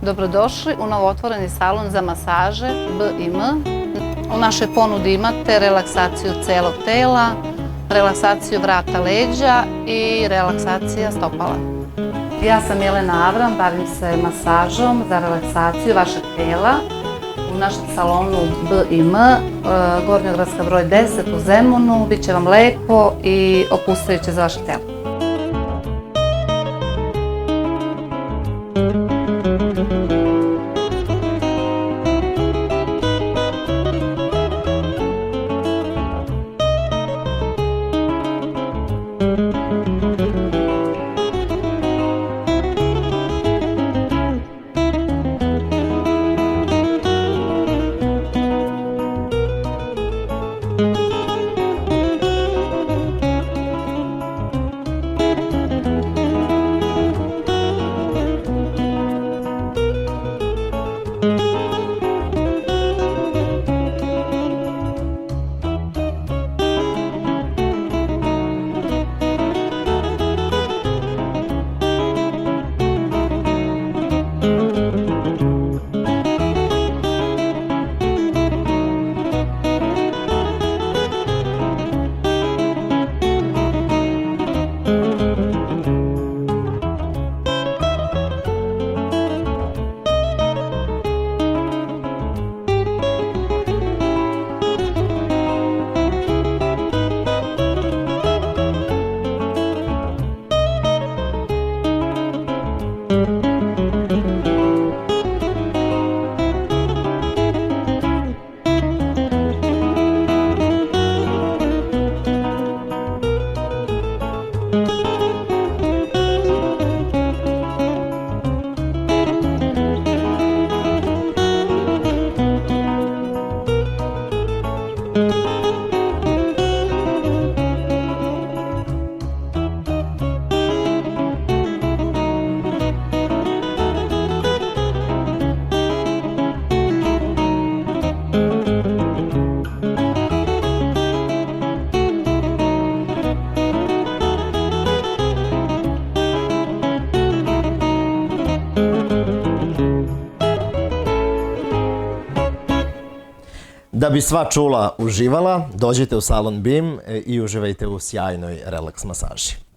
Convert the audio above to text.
Dobrodošli u novotvoreni salon za masaže B&M. U našoj ponudi imate relaksaciju celog tela, relaksaciju vrata leđa i relaksacija stopala. Ja sam Jelena Avram, bavim se masažom za relaksaciju vašeg tela u našem salonu B&M, Gornjogradska broj 10 u Zemunu. Biće vam lepo i opustajuće za vaše telo. Da bi sva čula uživala, dođite u salon BIM i uživajte u sjajnoj relaks masaži.